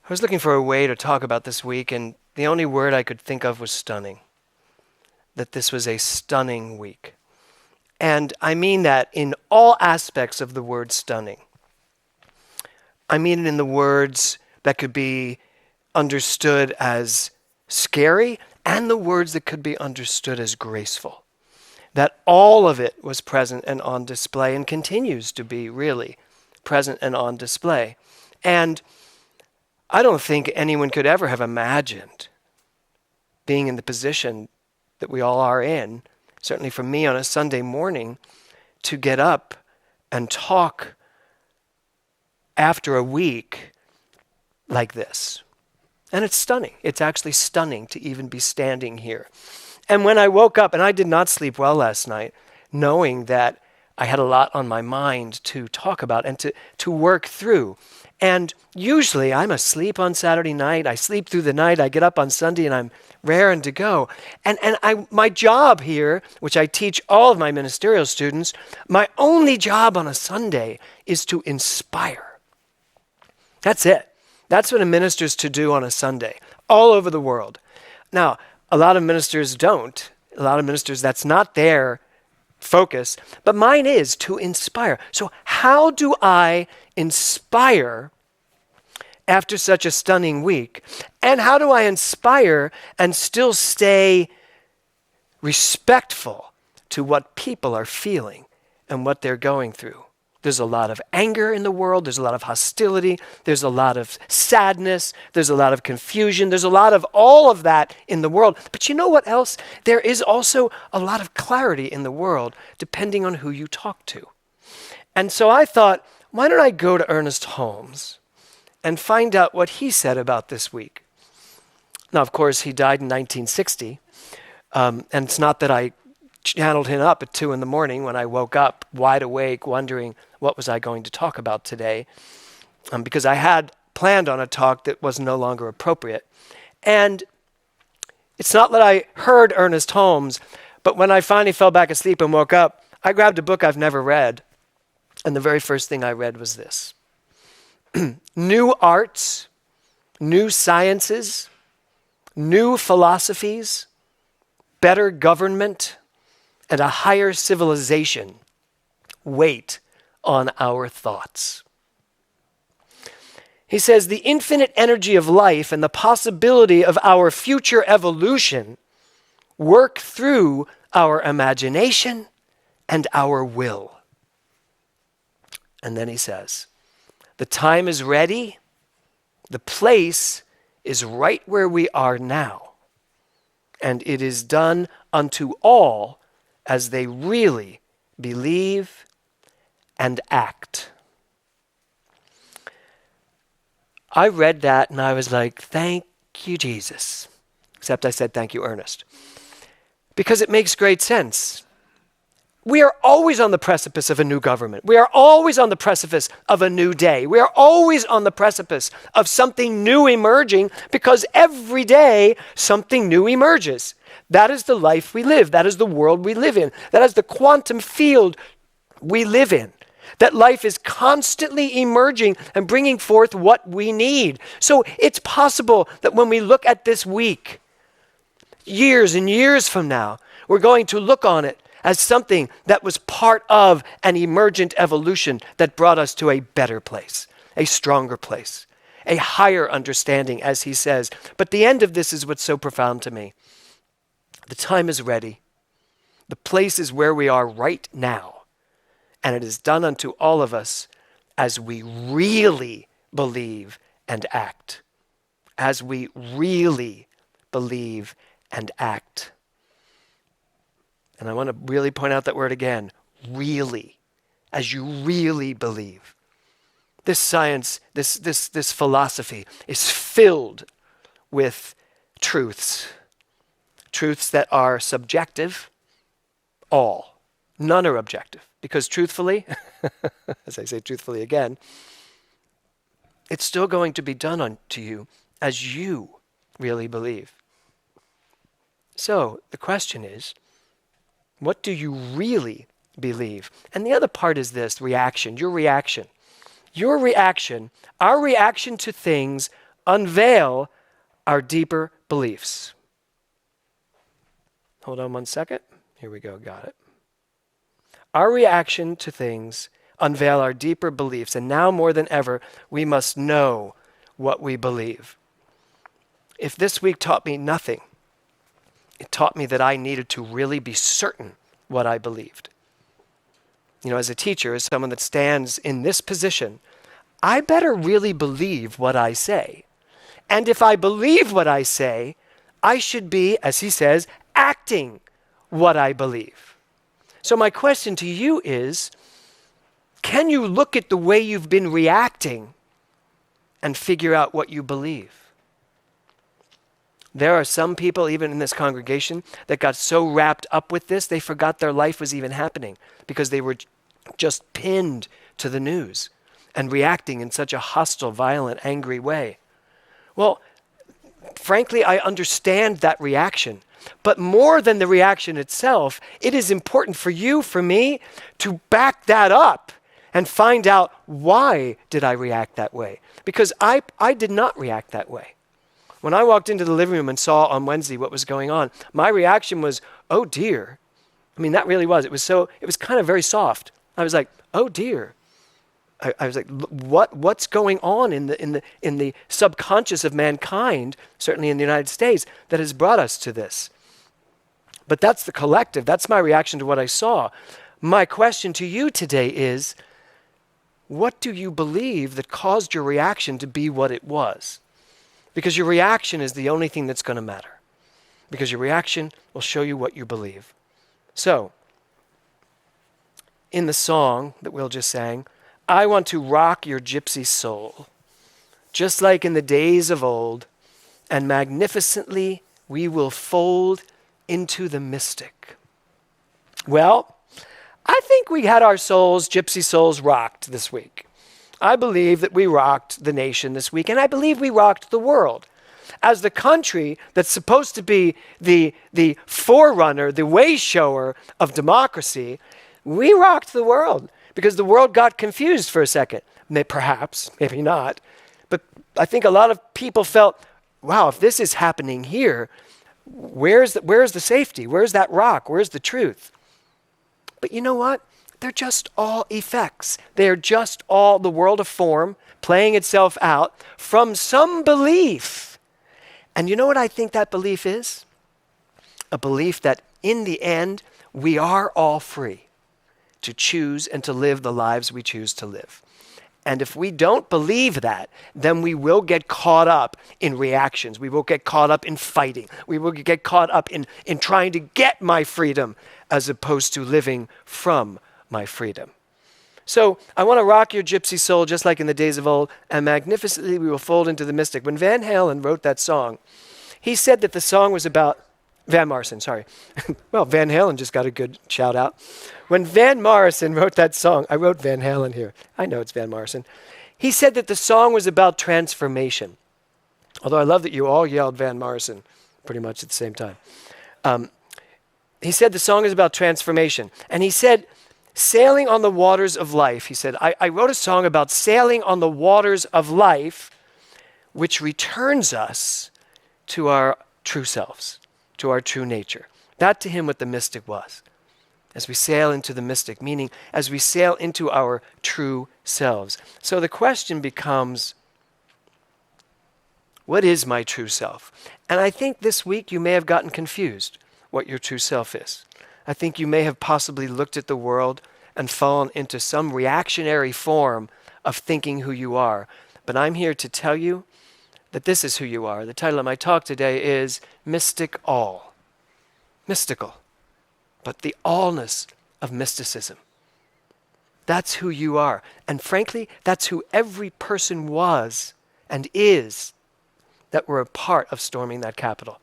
I was looking for a way to talk about this week, and the only word I could think of was stunning. That this was a stunning week. And I mean that in all aspects of the word stunning. I mean it in the words that could be understood as scary and the words that could be understood as graceful. That all of it was present and on display and continues to be really present and on display. And I don't think anyone could ever have imagined being in the position that we all are in, certainly for me on a Sunday morning, to get up and talk after a week like this. And it's stunning. It's actually stunning to even be standing here. And when I woke up, and I did not sleep well last night, knowing that I had a lot on my mind to talk about and to work through. And usually I'm asleep on Saturday night. I sleep through the night. I get up on Sunday and I'm raring to go. And my job here, which I teach all of my ministerial students, my only job on a Sunday is to inspire. That's it. That's what a minister's to do on a Sunday, all over the world. Now, a lot of ministers don't. A lot of ministers, that's not their focus. But mine is to inspire. So how do I inspire after such a stunning week? And how do I inspire and still stay respectful to what people are feeling and what they're going through? There's a lot of anger in the world. There's a lot of hostility. There's a lot of sadness. There's a lot of confusion. There's a lot of all of that in the world. But you know what else? There is also a lot of clarity in the world, depending on who you talk to. And so I thought, why don't I go to Ernest Holmes and find out what he said about this week? Now, of course, he died in 1960. And it's not that I channeled him up at 2 a.m. when I woke up wide awake, wondering what was I going to talk about today, because I had planned on a talk that was no longer appropriate. And it's not that I heard Ernest Holmes, but when I finally fell back asleep and woke up, I grabbed a book I've never read, and the very first thing I read was this. New arts, new sciences, new philosophies, better government, and a higher civilization wait on our thoughts. He says, the infinite energy of life and the possibility of our future evolution work through our imagination and our will. And then he says, the time is ready, the place is right where we are now, and it is done unto all as they really believe and act. I read that and I was like, thank you, Jesus. Except I said, thank you, Ernest. Because it makes great sense. We are always on the precipice of a new government. We are always on the precipice of a new day. We are always on the precipice of something new emerging, because every day something new emerges. That is the life we live. That is the world we live in. That is the quantum field we live in. That life is constantly emerging and bringing forth what we need. So it's possible that when we look at this week, years and years from now, we're going to look on it as something that was part of an emergent evolution that brought us to a better place, a stronger place, a higher understanding, as he says. But the end of this is what's so profound to me. The time is ready. The place is where we are right now. And it is done unto all of us as we really believe and act. As we really believe and act. And I want to really point out that word again, really, as you really believe. This science, this philosophy is filled with truths. Truths that are subjective, all. None are objective. Because truthfully, as I say truthfully again, it's still going to be done unto you as you really believe. So the question is, what do you really believe? And the other part is this, reaction, your reaction. Your reaction, our reaction to things unveil our deeper beliefs. Hold on one second. Here we go, got it. Our reaction to things unveil our deeper beliefs, and now more than ever, we must know what we believe. If this week taught me nothing, it taught me that I needed to really be certain what I believed. You know, as a teacher, as someone that stands in this position, I better really believe what I say. And if I believe what I say, I should be, as he says, acting what I believe. So my question to you is, can you look at the way you've been reacting and figure out what you believe? There are some people, even in this congregation, that got so wrapped up with this, they forgot their life was even happening because they were just pinned to the news and reacting in such a hostile, violent, angry way. Well, frankly, I understand that reaction. But more than the reaction itself, it is important for you, for me, to back that up and find out, why did I react that way? Because I did not react that way. When I walked into the living room and saw on Wednesday what was going on, my reaction was, oh dear. I mean, that really was. It was kind of very soft. I was like, oh dear. I was like, what's going on in the subconscious of mankind, certainly in the United States, that has brought us to this? But that's the collective. That's my reaction to what I saw. My question to you today is, what do you believe that caused your reaction to be what it was? Because your reaction is the only thing that's going to matter. Because your reaction will show you what you believe. So, in the song that Will just sang, I want to rock your gypsy soul, just like in the days of old, and magnificently we will fold into the mystic. Well, I think we had our souls, gypsy souls, rocked this week. I believe that we rocked the nation this week, and I believe we rocked the world. As the country that's supposed to be the forerunner, the way shower of democracy, we rocked the world because the world got confused for a second. Perhaps, maybe not. But I think a lot of people felt, wow, if this is happening here, where's the safety? Where's that rock? Where's the truth? But you know what? They're just all effects. They're just all the world of form playing itself out from some belief. And you know what I think that belief is? A belief that in the end, we are all free to choose and to live the lives we choose to live. And if we don't believe that, then we will get caught up in reactions. We will get caught up in fighting. We will get caught up in trying to get my freedom as opposed to living from my freedom. So I want to rock your gypsy soul just like in the days of old, and magnificently we will fold into the mystic. When Van Halen wrote that song, he said that the song was about Van Morrison, sorry. Well, Van Halen just got a good shout out. When Van Morrison wrote that song, I wrote Van Halen here. I know it's Van Morrison. He said that the song was about transformation. Although I love that you all yelled Van Morrison pretty much at the same time. He said the song is about transformation. And he said, sailing on the waters of life. He said, I wrote a song about sailing on the waters of life, which returns us to our true selves, to our true nature. That to him what the mystic was. As we sail into the mystic, meaning as we sail into our true selves. So the question becomes, what is my true self? And I think this week you may have gotten confused what your true self is. I think you may have possibly looked at the world and fallen into some reactionary form of thinking who you are. But I'm here to tell you that this is who you are. The title of my talk today is Mystic All. Mystical, but the allness of mysticism. That's who you are. And frankly, that's who every person was and is that were a part of storming that Capitol.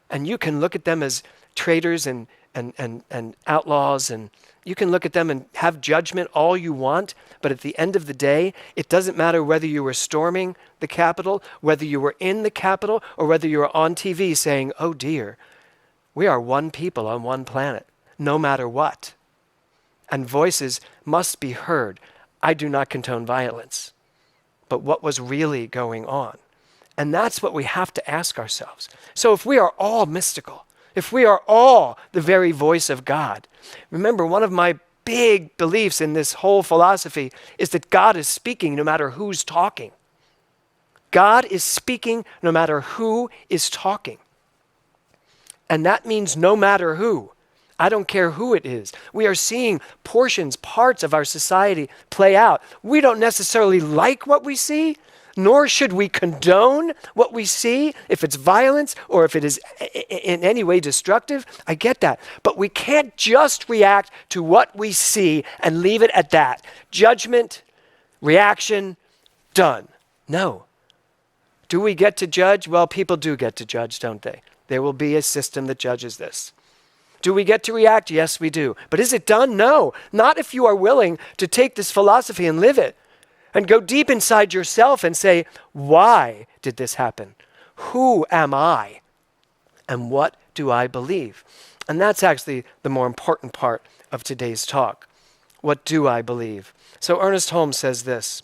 And you can look at them as traitors and outlaws, and you can look at them and have judgment all you want, but at the end of the day, it doesn't matter whether you were storming the Capitol, whether you were in the Capitol, or whether you were on TV saying, oh dear, we are one people on one planet, no matter what. And voices must be heard. I do not condone violence. But what was really going on? And that's what we have to ask ourselves. So if we are all mystical, if we are all the very voice of God, remember, one of my big beliefs in this whole philosophy is that God is speaking no matter who's talking. God is speaking no matter who is talking. And that means no matter who. I don't care who it is. We are seeing portions, parts of our society play out. We don't necessarily like what we see, nor should we condone what we see if it's violence or if it is in any way destructive. I get that. But we can't just react to what we see and leave it at that. Judgment, reaction, done. No. Do we get to judge? Well, people do get to judge, don't they? There will be a system that judges this. Do we get to react? Yes, we do. But is it done? No. Not if you are willing to take this philosophy and live it and go deep inside yourself and say, why did this happen? Who am I? And what do I believe? And that's actually the more important part of today's talk. What do I believe? So Ernest Holmes says this.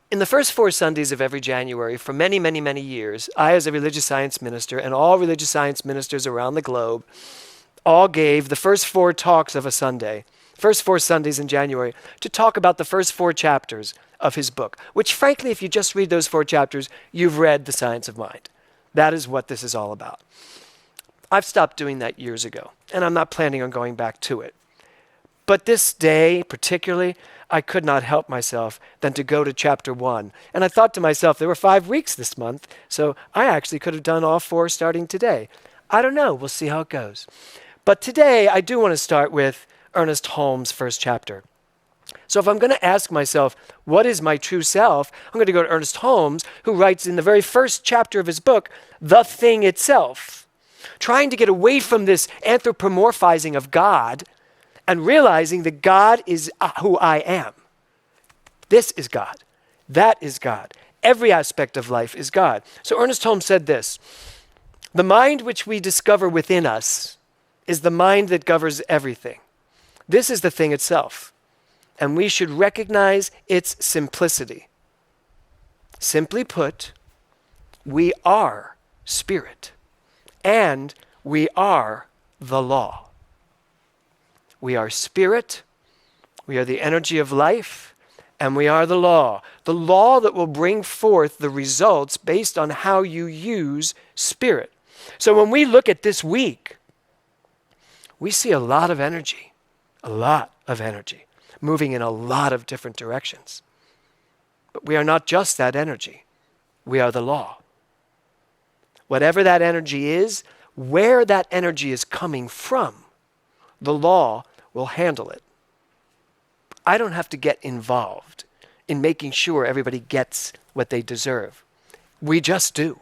In the first 4 Sundays of every January, for many, many, many years, I, as a religious science minister, and all religious science ministers around the globe, all gave the first 4 talks of a Sunday, first 4 Sundays in January, to talk about the first 4 chapters of his book, which frankly, if you just read those 4 chapters, you've read The Science of Mind. That is what this is all about. I've stopped doing that years ago, and I'm not planning on going back to it. But this day, particularly, I could not help myself than to go to chapter 1. And I thought to myself, there were 5 weeks this month, so I actually could have done all 4 starting today. I don't know. We'll see how it goes. But today, I do want to start with Ernest Holmes' first chapter. So if I'm going to ask myself, what is my true self? I'm going to go to Ernest Holmes, who writes in the very first chapter of his book, The Thing Itself, trying to get away from this anthropomorphizing of God and realizing that God is who I am. This is God. That is God. Every aspect of life is God. So Ernest Holmes said this, the mind which we discover within us is the mind that governs everything. This is the thing itself, and we should recognize its simplicity. Simply put, we are spirit, and we are the law. We are spirit, we are the energy of life, and we are the law that will bring forth the results based on how you use spirit. So when we look at this week, we see a lot of energy, moving in a lot of different directions. But we are not just that energy, we are the law. Whatever that energy is, where that energy is coming from, the law will handle it. I don't have to get involved in making sure everybody gets what they deserve. We just do.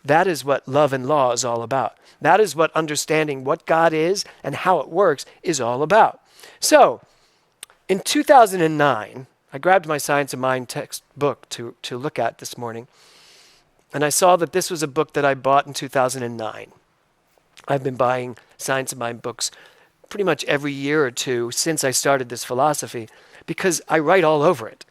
That is what love and law is all about. That is what understanding what God is and how it works is all about. So, in 2009, I grabbed my Science of Mind textbook to look at this morning, and I saw that this was a book that I bought in 2009. I've been buying Science of Mind books pretty much every year or two since I started this philosophy because I write all over it.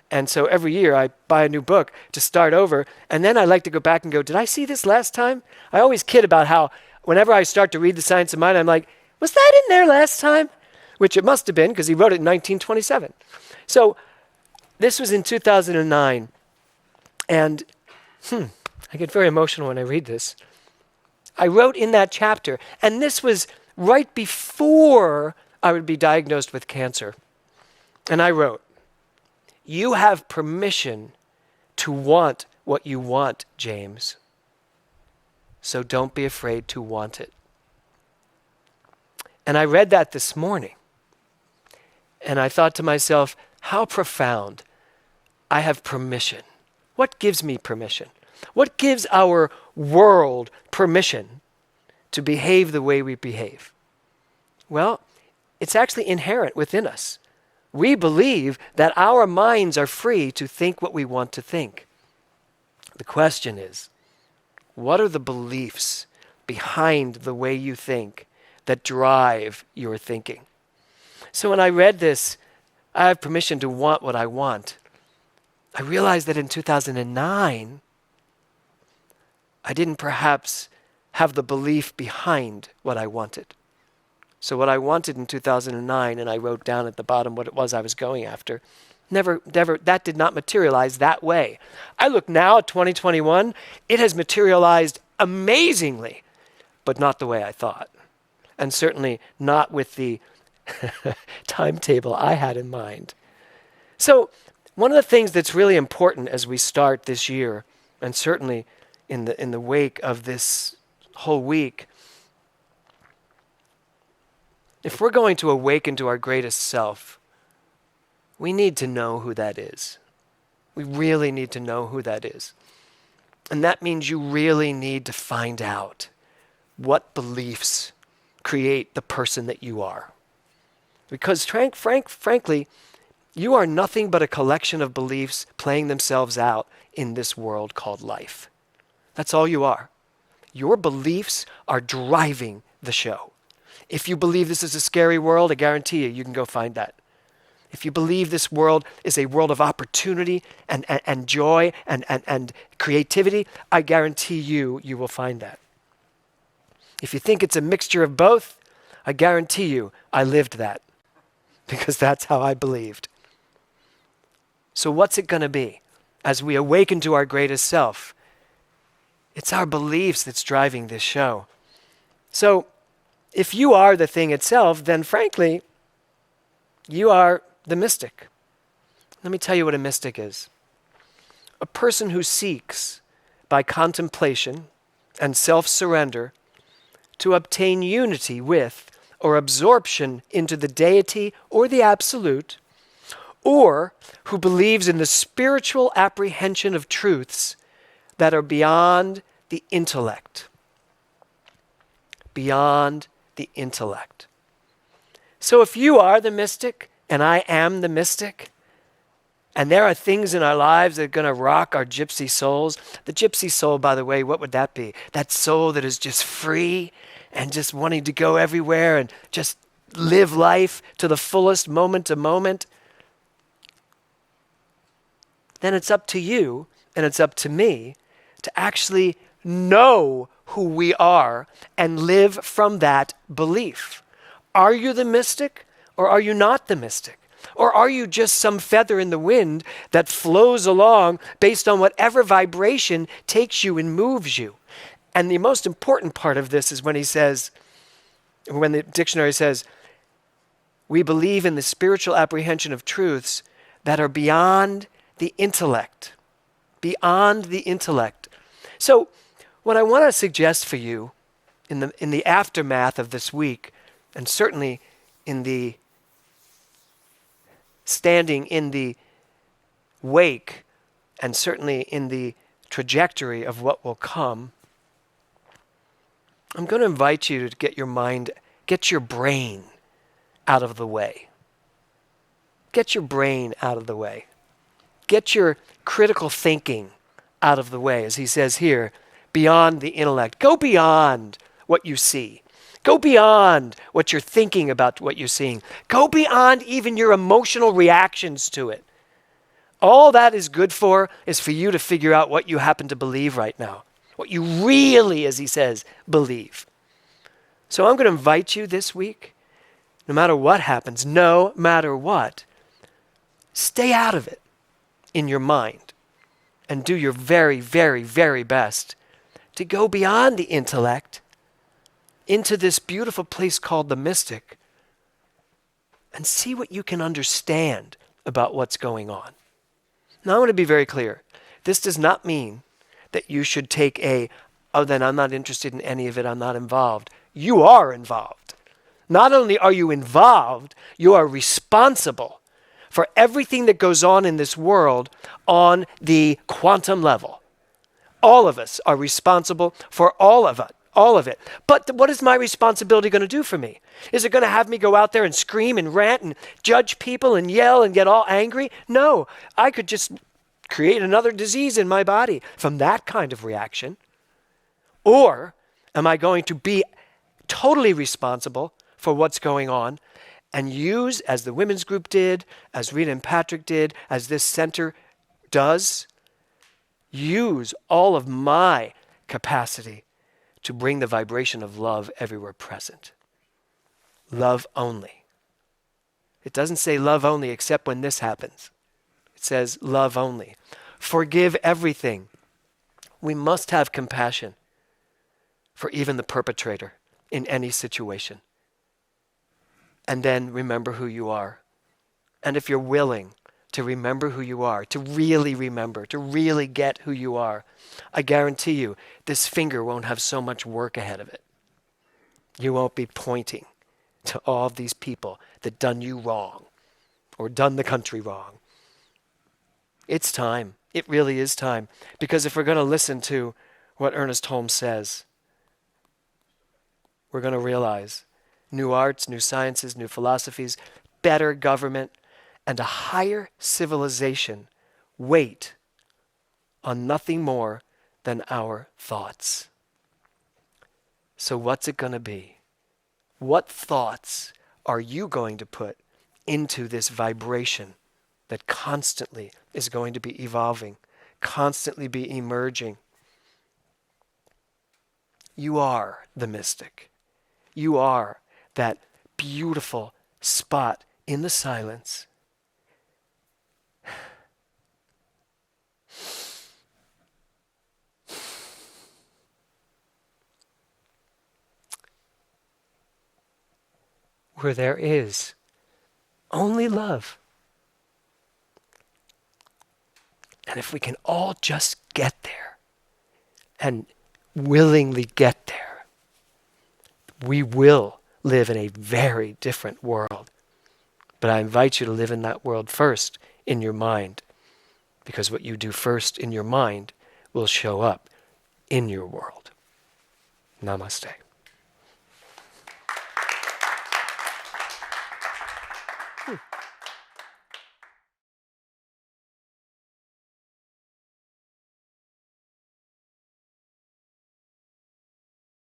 And so every year I buy a new book to start over, and then I like to go back and go, did I see this last time? I always kid about how whenever I start to read The Science of Mind, I'm like, was that in there last time? Which it must have been because he wrote it in 1927. So this was in 2009, and I get very emotional when I read this. I wrote in that chapter, and this was right before I would be diagnosed with cancer. And I wrote, you have permission to want what you want, James. So don't be afraid to want it. And I read that this morning. And I thought to myself, how profound. I have permission. What gives me permission? What gives our world permission to behave the way we behave? Well, it's actually inherent within us. We believe that our minds are free to think what we want to think. The question is, what are the beliefs behind the way you think that drive your thinking? So when I read this, I have permission to want what I want. I realized that in 2009, I didn't perhaps have the belief behind what I wanted. So what I wanted in 2009, and I wrote down at the bottom what it was I was going after, never, that did not materialize that way. I look now at 2021, it has materialized amazingly, but not the way I thought. And certainly not with the timetable I had in mind. So one of the things that's really important as we start this year, and certainly in the wake of this whole week, if we're going to awaken to our greatest self, we need to know who that is. We really need to know who that is. And that means you really need to find out what beliefs create the person that you are. Because frankly, you are nothing but a collection of beliefs playing themselves out in this world called life. That's all you are. Your beliefs are driving the show. If you believe this is a scary world, I guarantee you can go find that. If you believe this world is a world of opportunity and joy and creativity, I guarantee you will find that. If you think it's a mixture of both, I guarantee you I lived that, because that's how I believed. So what's it going to be as we awaken to our greatest self? It's our beliefs that's driving this show. So if you are the thing itself, then frankly, you are the mystic. Let me tell you what a mystic is. A person who seeks by contemplation and self-surrender to obtain unity with or absorption into the deity or the absolute, or who believes in the spiritual apprehension of truths that are beyond the intellect. Beyond the intellect. So if you are the mystic and I am the mystic, and there are things in our lives that are going to rock our gypsy souls. The gypsy soul, by the way, what would that be? That soul that is just free and just wanting to go everywhere and just live life to the fullest moment to moment. Then it's up to you and it's up to me to actually know who we are and live from that belief. Are you the mystic or are you not the mystic? Or are you just some feather in the wind that flows along based on whatever vibration takes you and moves you? And the most important part of this is when the dictionary says, we believe in the spiritual apprehension of truths that are beyond the intellect. Beyond the intellect. So what I want to suggest for you in the aftermath of this week, and certainly in the standing in the wake, and certainly in the trajectory of what will come, I'm going to invite you to get your brain out of the way. Get your brain out of the way. Get your critical thinking out of the way, as he says here, beyond the intellect. Go beyond what you see. Go beyond what you're thinking about what you're seeing. Go beyond even your emotional reactions to it. All that is good for is for you to figure out what you happen to believe right now. What you really, as he says, believe. So I'm going to invite you this week, no matter what happens, no matter what, stay out of it in your mind and do your very, very, very best to go beyond the intellect into this beautiful place called the mystic and see what you can understand about what's going on. Now I want to be very clear. This does not mean that you should take then I'm not interested in any of it, I'm not involved. You are involved. Not only are you involved, you are responsible for everything that goes on in this world on the quantum level. All of us are responsible for all of it. But what is my responsibility going to do for me? Is it going to have me go out there and scream and rant and judge people and yell and get all angry? No, I could just create another disease in my body from that kind of reaction. Or am I going to be totally responsible for what's going on and use, as the women's group did, as Rita and Patrick did, as this center does use all of my capacity to bring the vibration of love everywhere present. Love only. It doesn't say love only except when this happens. It says love only. Forgive everything. We must have compassion for even the perpetrator in any situation. And then remember who you are. And if you're willing to remember who you are, to really remember, to really get who you are, I guarantee you, this finger won't have so much work ahead of it. You won't be pointing to all of these people that done you wrong or done the country wrong. It's time. It really is time. Because if we're going to listen to what Ernest Holmes says, we're going to realize new arts, new sciences, new philosophies, better government, and a higher civilization wait on nothing more than our thoughts. So what's it going to be? What thoughts are you going to put into this vibration that constantly is going to be evolving, constantly be emerging? You are the mystic. You are that beautiful spot in the silence where there is only love. And if we can all just get there and willingly get there, we will live in a very different world. But I invite you to live in that world first in your mind, because what you do first in your mind will show up in your world. Namaste.